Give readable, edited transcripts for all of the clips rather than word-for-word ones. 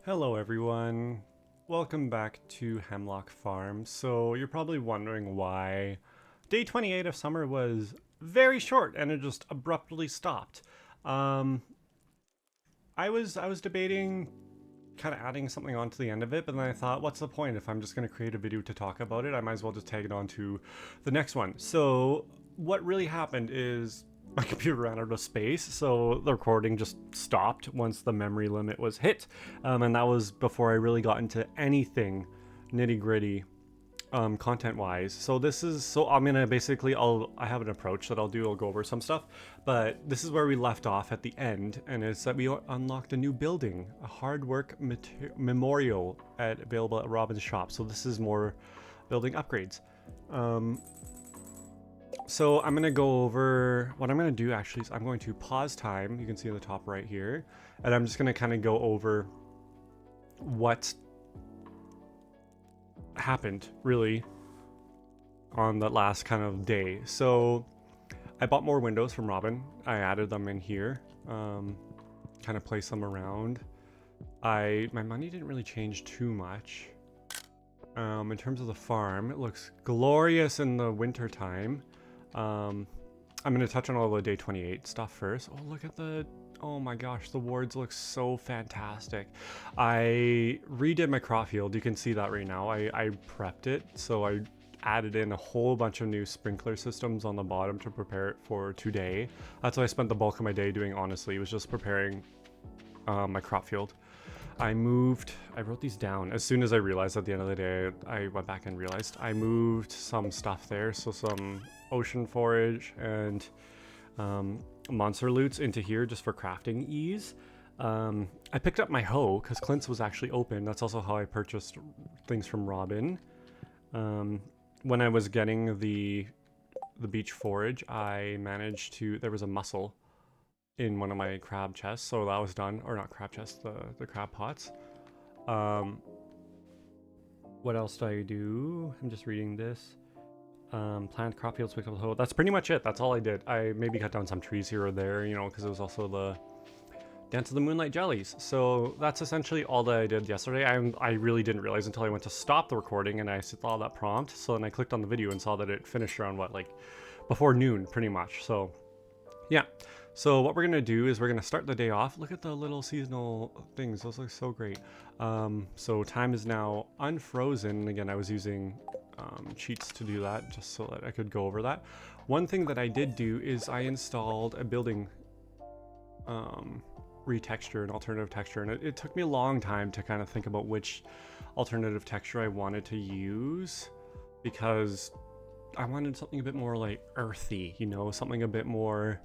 Hello everyone, welcome back to Hemlock Farm. So you're probably wondering why day 28 of summer was very short and it just abruptly stopped. Um, I was debating kind of adding something onto the end of it, but then I thought, what's the point if I'm just going to create a video to talk about it? I might as well just tag it on to the next one. So what really happened is my computer ran out of space, so the recording just stopped once the memory limit was hit, and that was before I really got into anything nitty gritty content wise. So this is, so I'm gonna basically, I have an approach that I'll do. I'll go over some stuff, but this is where we left off at the end, and it's that we unlocked a new building, a hard work memorial available at Robin's shop. So this is more building upgrades. So I'm gonna go over what I'm gonna do. Actually is I'm going to pause time, you can see on the top right here, and I'm just gonna kind of go over what happened really on that last kind of day. So I bought more windows from Robin. I added them in here, kind of placed them around. My money didn't really change too much. In terms of the farm, it looks glorious in the winter time. I'm going to touch on all the day 28 stuff first. Oh, look at oh my gosh, the wards look so fantastic. I redid my crop field. You can see that right now. I prepped it, so I added in a whole bunch of new sprinkler systems on the bottom to prepare it for today. That's what I spent the bulk of my day doing, honestly. It was just preparing my crop field. I wrote these down as soon as I realized at the end of the day. I went back and realized I moved some stuff there, so some ocean forage and monster loots into here just for crafting ease. I picked up my hoe because Clint's was actually open. That's also how I purchased things from Robin. When I was getting the beach forage, I managed to, there was a mussel in one of my crab chests, so that was done. Or not crab chests, the crab pots. What else do I do? I'm just reading this. Plant crop fields, picked up the hoe. That's pretty much it. That's all I did. I maybe cut down some trees here or there, you know, because it was also the Dance of the Moonlight Jellies. So that's essentially all that I did yesterday. I really didn't realize until I went to stop the recording and I saw that prompt. So then I clicked on the video and saw that it finished around what, like before noon, pretty much. So yeah. So what we're gonna do is we're gonna start the day off. Look at the little seasonal things. Those look so great. So time is now unfrozen. Again, I was using cheats to do that just so that I could go over that. One thing that I did do is I installed a building retexture, an alternative texture, and it took me a long time to kind of think about which alternative texture I wanted to use, because I wanted something a bit more like earthy, you know, something a bit more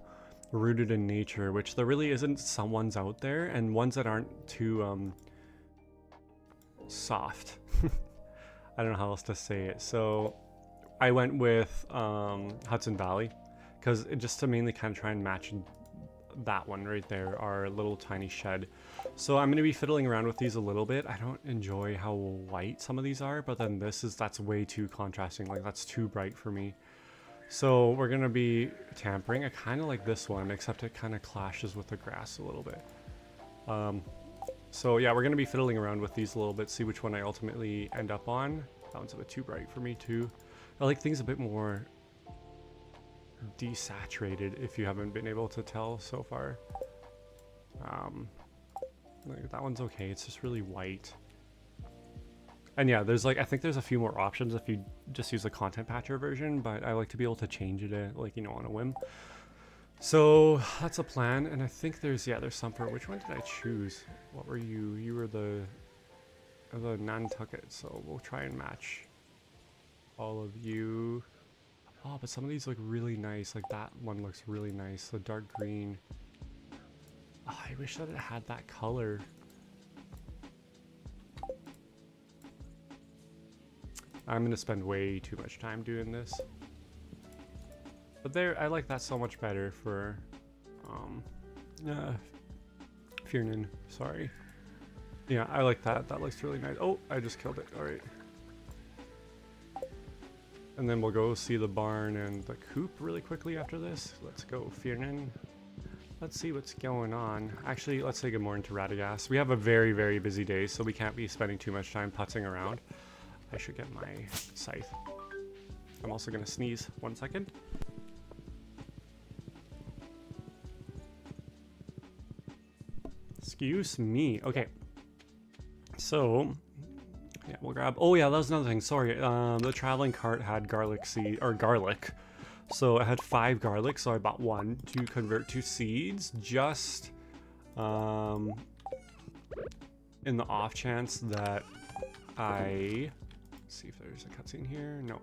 rooted in nature, which there really isn't some ones out there, and ones that aren't too soft. I don't know how else to say it. So I went with Hudson Valley, because just to mainly kind of try and match that one right there, our little tiny shed. So I'm going to be fiddling around with these a little bit. I don't enjoy how white some of these are, but then that's way too contrasting. Like, that's too bright for me. So we're going to be tampering. I kind of like this one, except it kind of clashes with the grass a little bit. So yeah, we're going to be fiddling around with these a little bit, see which one I ultimately end up on. That one's a bit too bright for me too. I like things a bit more desaturated, if you haven't been able to tell so far. Like, that one's okay, it's just really white. And yeah, there's like, I think there's a few more options if you just use the content patcher version, but I like to be able to change it like, you know, on a whim. So that's a plan, and I think there's some for, which one did I choose? What were you? You were the Nantucket, so we'll try and match all of you. Oh, but some of these look really nice, like that one looks really nice, the dark green. Oh, I wish that it had that color. I'm gonna spend way too much time doing this. But there, I like that so much better for Fiernan, sorry. Yeah, I like that. That looks really nice. Oh, I just killed it. All right. And then we'll go see the barn and the coop really quickly after this. Let's go, Fiernan. let's see what's going on. Actually, let's say good morning to Raffadax. We have a very, very busy day, so we can't be spending too much time putzing around. I should get my scythe. I'm also gonna sneeze. 1 second. Excuse me. Okay. So, yeah, we'll grab. Oh yeah, that was another thing. Sorry. The traveling cart had garlic seed or garlic. So I had 5 garlic, so I bought 1 to convert to seeds, just in the off chance that let's see if there's a cutscene here. No.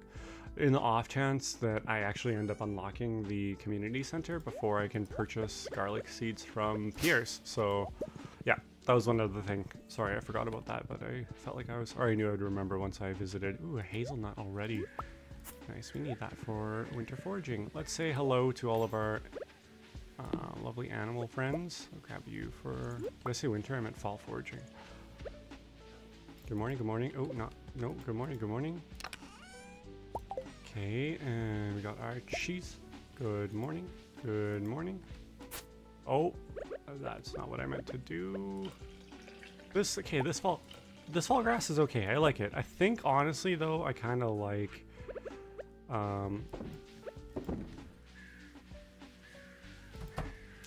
In the off chance that I actually end up unlocking the community center before I can purchase garlic seeds from Pierre's. So yeah, that was one other thing. Sorry, I forgot about that, but I felt like I already knew I'd remember once I visited. Ooh, a hazelnut already. Nice, we need that for winter foraging. Let's say hello to all of our lovely animal friends. I'll grab you for, did I say winter? I meant fall foraging. Good morning, good morning. Oh, no, good morning, good morning. Okay, and we got our cheese. Good morning, good morning. Oh, that's not what I meant to do. This fall grass is okay, I like it. I think, honestly, though, I kind of like, I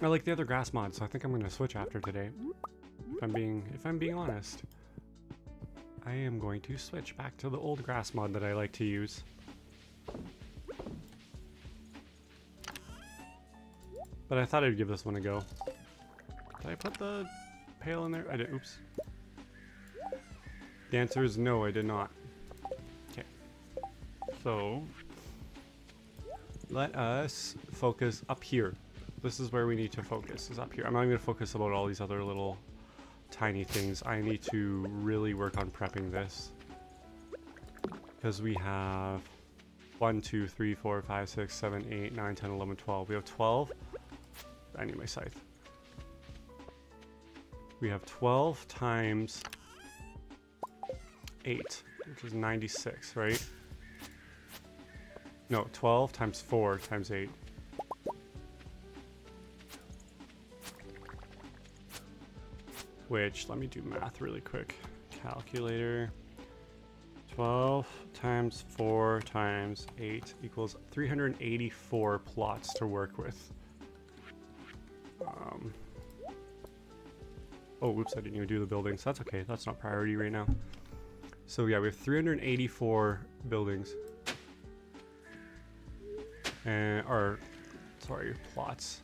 like the other grass mod, so I think I'm gonna switch after today. If I'm being honest, I am going to switch back to the old grass mod that I like to use. But I thought I'd give this one a go. Did I put the pail in there? I did. Oops. The answer is no, I did not. Okay. So let us focus up here. This is where we need to focus, is up here. I'm not going to focus about all these other little tiny things. I need to really work on prepping this. Because we have 1, 2, 3, 4, 5, 6, 7, 8, 9, 10, 11, 12. We have 12. I need my scythe. We have 12 times 8, which is 96, right? No, 12 times 4 times 8. Which, let me do math really quick. Calculator. 12 times 4 times 8 equals 384 plots to work with. Oh, whoops, I didn't even do the buildings. That's okay, that's not priority right now. So yeah, we have 384 buildings. Or, sorry, plots.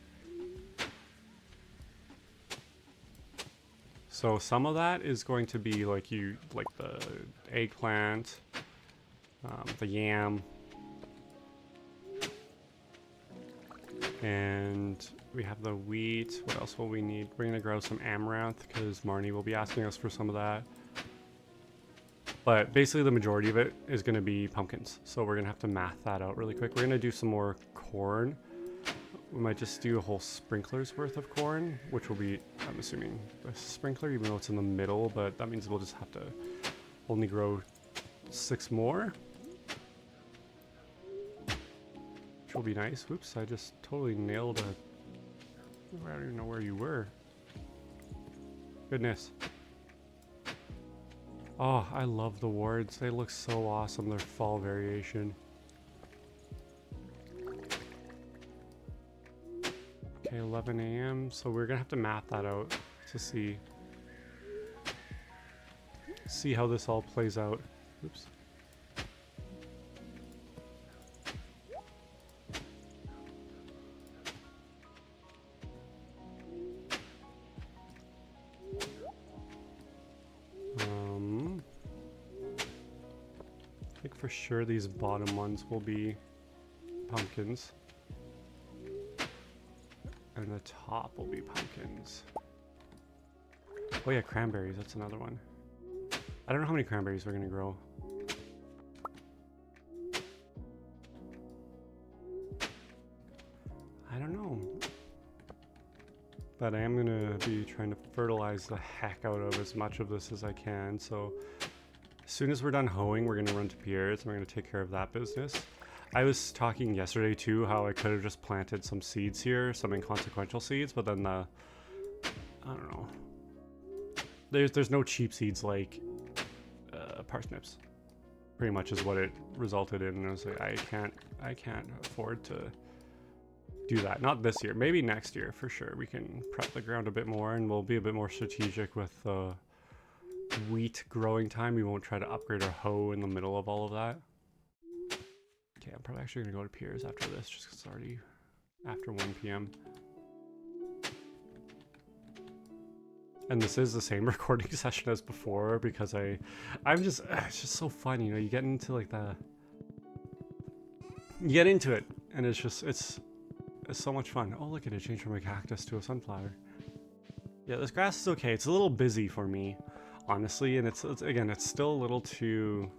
So some of that is going to be like the eggplant, the yam, and we have the wheat. What else will we need? We're gonna grow some amaranth because Marnie will be asking us for some of that. But basically the majority of it is gonna be pumpkins. So we're gonna have to math that out really quick. We're gonna do some more corn. We might just do a whole sprinkler's worth of corn, which will be, I'm assuming, a sprinkler, even though it's in the middle, but that means we'll just have to only grow 6 more. Which will be nice. Whoops, I just totally nailed I don't even know where you were. Goodness. Oh, I love the wards. They look so awesome, their fall variation. Okay, 11 a.m. So we're gonna have to map that out to see how this all plays out. Oops. I think for sure these bottom ones will be pumpkins. And the top will be pumpkins. Oh yeah, cranberries, that's another one. I don't know how many cranberries we're gonna grow. I don't know. But I am gonna be trying to fertilize the heck out of as much of this as I can. So as soon as we're done hoeing, we're gonna run to Pierre's and we're gonna take care of that business. I was talking yesterday too how I could have just planted some seeds here, some inconsequential seeds, but then I don't know. There's no cheap seeds like parsnips. Pretty much is what it resulted in. And I was like, I can't afford to do that. Not this year. Maybe next year for sure. We can prep the ground a bit more, and we'll be a bit more strategic with wheat growing time. We won't try to upgrade our hoe in the middle of all of that. Okay, I'm probably actually gonna go to Piers after this, just 'cause it's already after 1 p.m. And this is the same recording session as before because it's just so fun, you know. You get into like you get into it, and it's so much fun. Oh, look at it, change from a cactus to a sunflower. Yeah, this grass is okay. It's a little busy for me, honestly, and it's again, it's still a little too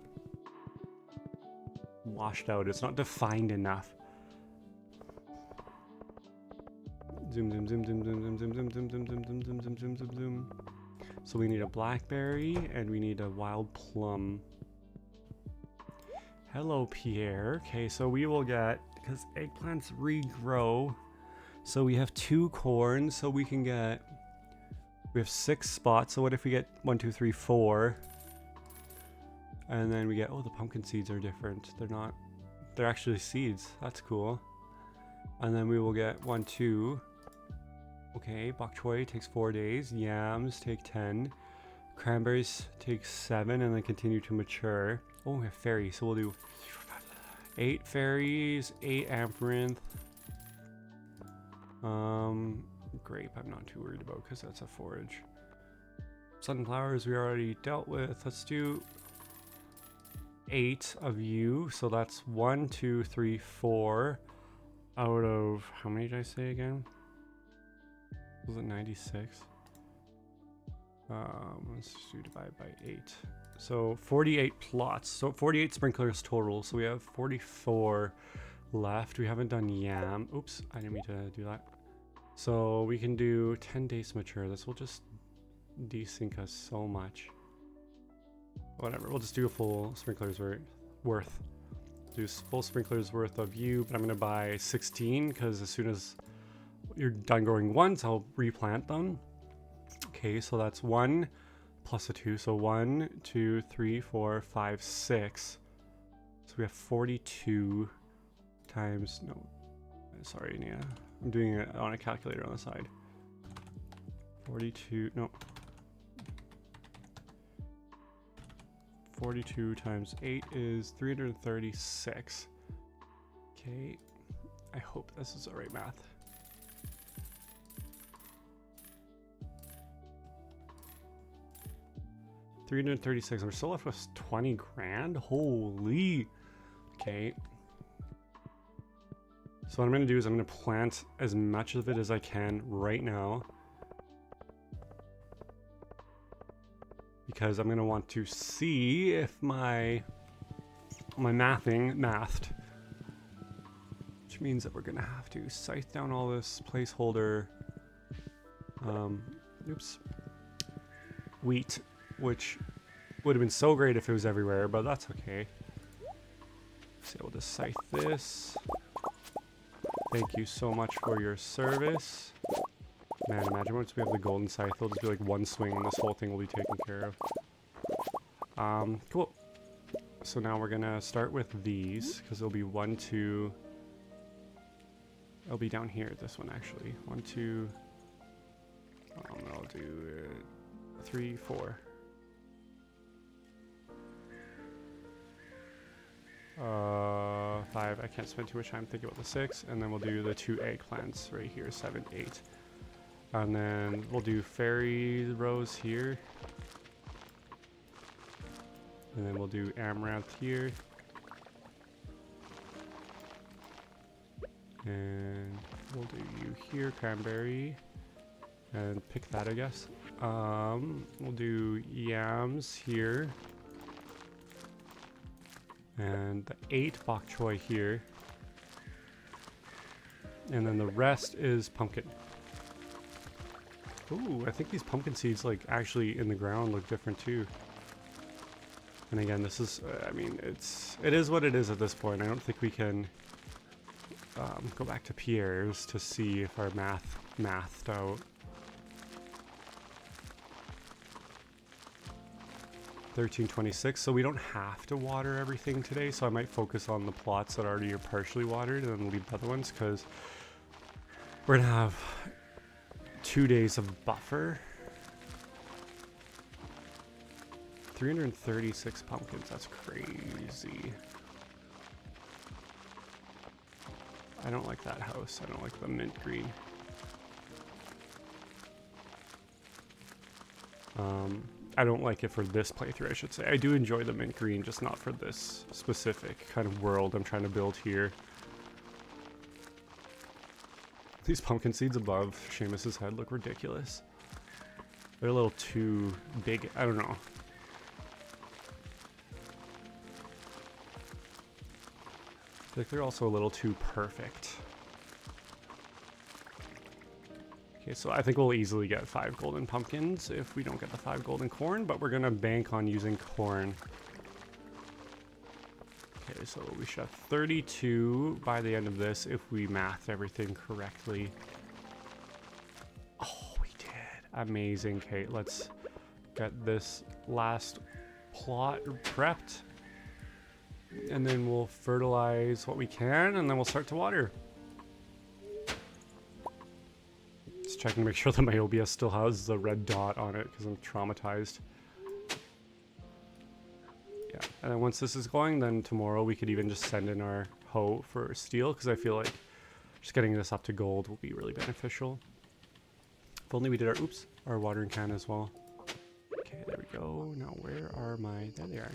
washed out. It's not defined enough. Zoom, zoom, zoom, zoom, zoom, zoom, zoom, zoom, zoom, zoom, zoom, zoom, zoom, zoom, zoom, zoom, zoom. So we need a blackberry and we need a wild plum. Hello, Pierre. Okay, so we will get, because eggplants regrow. So we have 2 corn, so we have 6 spots. So what if we get 1, 2, 3, 4? And then we get, oh, the pumpkin seeds are different. They're actually seeds. That's cool. And then we will get 1, 2. Okay, bok choy takes 4 days. Yams take 10. Cranberries take 7 and then continue to mature. Oh, we have fairy, so we'll do 8 fairies, 8 amaranth. Grape, I'm not too worried about because that's a forage. Sunflowers we already dealt with. Let's do 8 of you. So that's 1, 2, 3, 4 out of, how many did I say again? Was it 96? Let's just do divide by 8. So 48 plots. So 48 sprinklers total. So we have 44 left. We haven't done yam. Oops, I didn't mean to do that. So we can do 10 days mature. This will just desync us so much. Whatever, we'll just do a full sprinklers worth. Do full sprinklers worth of you, but I'm gonna buy 16 because as soon as you're done growing once, I'll replant them. Okay, so that's 1 plus a 2, so 1, 2, 3, 4, 5, 6. So we have 42 times, no, sorry, Nia. I'm doing it on a calculator on the side. 42, no. 42 times 8 is 336. Okay, I hope this is the right math. $336, and we're still left with 20 grand? Holy. Okay. So what I'm gonna do is I'm gonna plant as much of it as I can right now. Because I'm gonna want to see if my mathed. Which means that we're gonna have to scythe down all this placeholder wheat, which would have been so great if it was everywhere, but that's okay. So we'll just scythe this. Thank you so much for your service. Man, imagine once we have the golden scythe, it'll just be like one swing and this whole thing will be taken care of. Cool. So now we're gonna start with these, because it'll be 1, 2. It'll be down here, this one actually. 1, 2. I'll do 3, 4. 5. I can't spend too much time thinking about the 6, and then we'll do the 2 eggplants right here, 7, 8. And then we'll do fairy rows here. And then we'll do amaranth here. And we'll do you here, cranberry. And pick that, I guess. We'll do yams here. And the 8 bok choy here. And then the rest is pumpkin. Ooh, I think these pumpkin seeds, like, actually in the ground look different too. And again, this is, I mean, it is what it is at this point. I don't think we can go back to Pierre's to see if our mathed out. 1326, so we don't have to water everything today, so I might focus on the plots that already are partially watered and then leave the other ones, because we're gonna have 2 days of buffer. 336 pumpkins, that's crazy. I don't like that house, I don't like the mint green. I don't like it for this playthrough, I should say. I do enjoy the mint green, just not for this specific kind of world I'm trying to build here. These pumpkin seeds above Seamus's head look ridiculous. They're a little too big, I don't know. I think they're also a little too perfect. Okay, so I think we'll easily get 5 golden pumpkins if we don't get the 5 golden corn, but we're gonna bank on using corn. Okay, so we should have 32 by the end of this if we mathed everything correctly. Oh, we did. Amazing. Okay, let's get this last plot prepped. And then we'll fertilize what we can, and then we'll start to water. Checking to make sure that my OBS still has the red dot on it because I'm traumatized. Yeah, and then once this is going, then tomorrow we could even just send in our hoe for steel, because I feel like just getting this up to gold will be really beneficial. If only we did our watering can as well. Okay, there we go. Now where are my... There they are.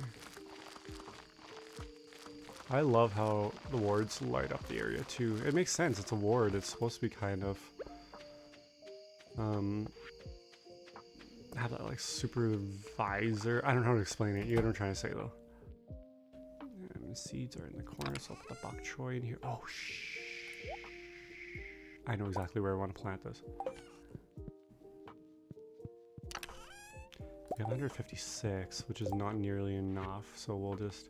I love how the wards light up the area too. It makes sense. It's a ward. It's supposed to be kind of... have that like supervisor. I don't know how to explain it. You know what I'm trying to say though. And the seeds are in the corner, so I'll put the bok choy in here. Oh shh. I know exactly where I want to plant this. We have 156, which is not nearly enough, so we'll just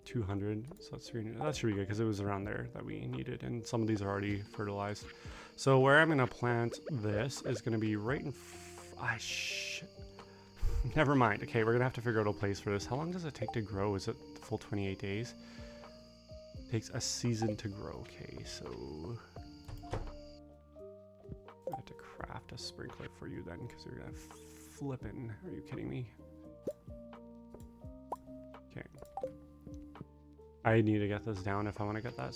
200. So that's 300. That should be good because it was around there that we needed, and some of these are already fertilized. So where I'm gonna plant this is gonna be right in never mind. Okay, we're gonna have to figure out a place for this. How long does it take to grow? Is it the full 28 days? It takes a season to grow. Okay, so I have to craft a sprinkler for you then, because you're gonna flippin'. Are you kidding me? Okay. I need to get this down if I want to get that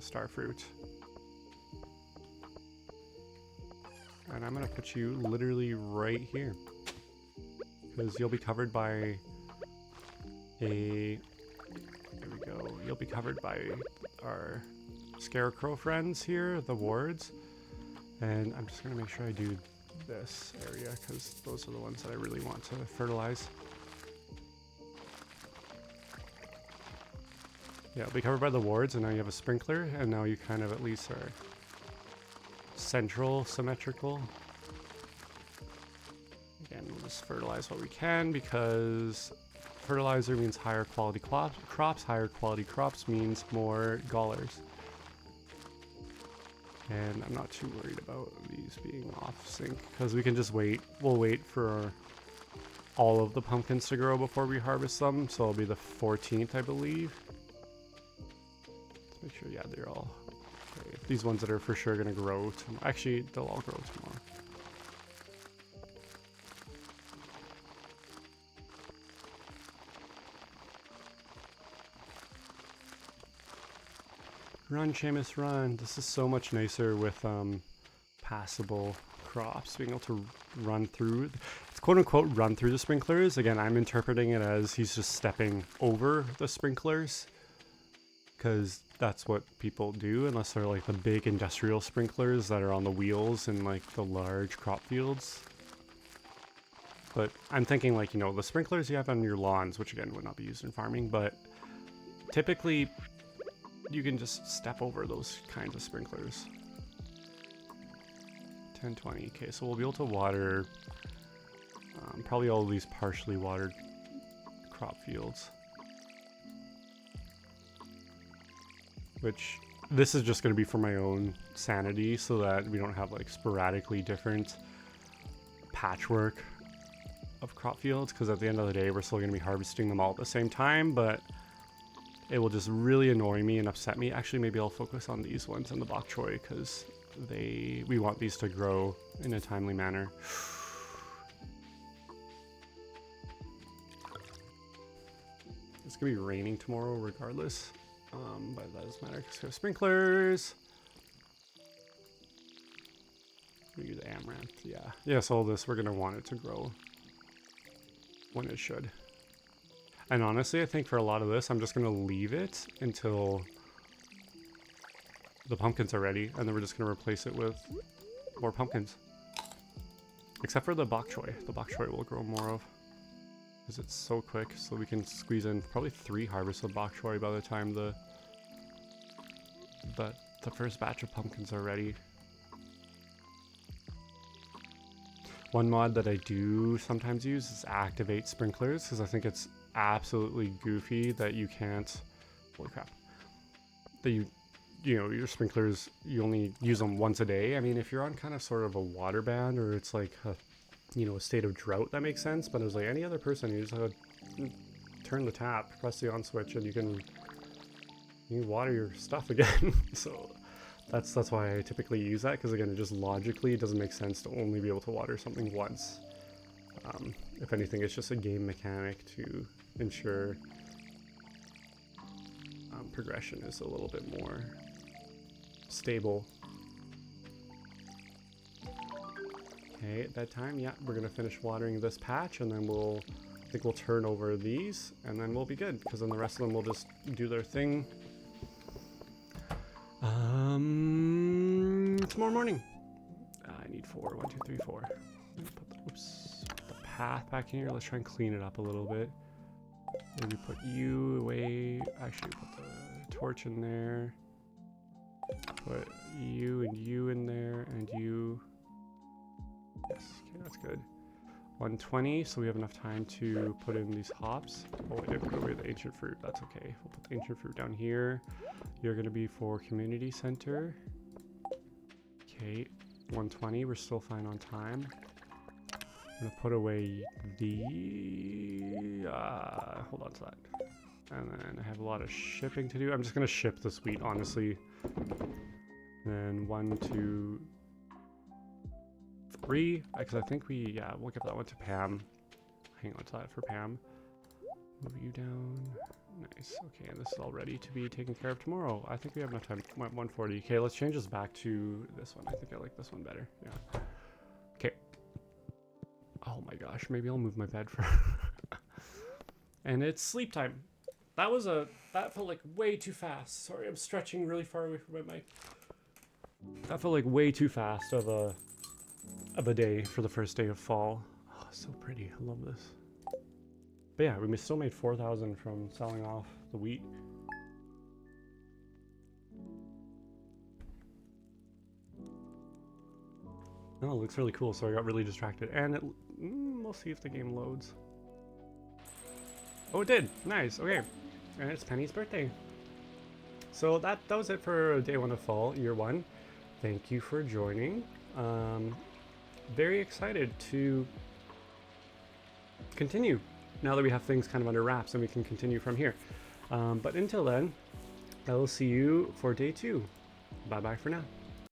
star fruit. And I'm gonna put you literally right here, because you'll be covered by a... There we go. You'll be covered by our scarecrow friends here, the wards. And I'm just gonna make sure I do this area, because those are the ones that I really want to fertilize. Yeah, it'll be covered by the wards, and now you have a sprinkler, and now you kind of at least are central, symmetrical. Again, we'll just fertilize what we can, because fertilizer means higher quality crops. Higher quality crops means more dollars. And I'm not too worried about these being off sync, because we can just wait. We'll wait for all of the pumpkins to grow before we harvest them, so it'll be the 14th, I believe. Let's make sure, yeah, they're all... Okay, these ones that are for sure going to grow tomorrow. Actually, they'll all grow tomorrow. Run, Seamus, run. This is so much nicer with passable crops, being able to run through. It's quote unquote run through the sprinklers. Again, I'm interpreting it as he's just stepping over the sprinklers, because that's what people do, unless they're like the big industrial sprinklers that are on the wheels in like the large crop fields. But I'm thinking like, you know, the sprinklers you have on your lawns, which again would not be used in farming, but typically you can just step over those kinds of sprinklers. 1020. Okay, so we'll be able to water Probably all of these partially watered crop fields. Which, this is just going to be for my own sanity so that we don't have like sporadically different patchwork of crop fields, because at the end of the day we're still going to be harvesting them all at the same time, but it will just really annoy me and upset me. Actually, maybe I'll focus on these ones and the bok choy, because we want these to grow in a timely manner. It's gonna be raining tomorrow regardless, but that doesn't matter because we have sprinklers. We use amaranth, yeah. Yes, all this, we're gonna want it to grow when it should. And honestly, I think for a lot of this, I'm just gonna leave it until the pumpkins are ready, and then we're just gonna replace it with more pumpkins. Except for the bok choy. The bok choy will grow more of, because it's so quick, so we can squeeze in probably 3 harvests of bok choy by the time the first batch of pumpkins are ready. One mod that I do sometimes use is activate sprinklers, because I think it's absolutely goofy that you can't, holy crap, that you know, your sprinklers, you only use them once a day. I mean, if you're on kind of sort of a water ban, or it's like a, you know, a state of drought, that makes sense. But it was like any other person, you just have to turn the tap, press the on switch, and you can water your stuff again. So that's why I typically use that, because again, it just logically, it doesn't make sense to only be able to water something once. If anything, it's just a game mechanic to ensure progression is a little bit more stable. Okay, at that time, yeah, we're gonna finish watering this patch, and then I think we'll turn over these, and then we'll be good, because then the rest of them will just do their thing. Tomorrow morning. I need 4. 1, 2, 3, 4. Put the path back in here. Let's try and clean it up a little bit. Maybe put you away. Actually, put the torch in there. Put you in there, and you. Yes, okay, that's good. 120, so we have enough time to put in these hops. Oh, I did put away the ancient fruit. That's okay. We'll put the ancient fruit down here. You're going to be for community center. Okay, 120. We're still fine on time. I'm going to put away the... hold on to that. And then I have a lot of shipping to do. I'm just going to ship this wheat, honestly. And then 1, 2, 3. Because I think we'll give that one to Pam. Hang on to that for Pam. Move you down. Nice. Okay, and this is all ready to be taken care of tomorrow. I think we have enough time. 140. Okay, let's change this back to this one. I think I like this one better. Yeah. Okay. Oh my gosh, maybe I'll move my bed for... And it's sleep time. That felt like way too fast. Sorry, I'm stretching really far away from my mic. That felt like way too fast of a day for the first day of fall. Oh, so pretty. I love this. But yeah, we still made 4,000 from selling off the wheat. Oh, it looks really cool, so I got really distracted. And we'll see if the game loads. Oh, it did! Nice, okay. And it's Penny's birthday. So that was it for day 1 of fall, year 1. Thank you for joining. Very excited to continue now that we have things kind of under wraps, and we can continue from here. But until then, I will see you for day 2. Bye bye for now.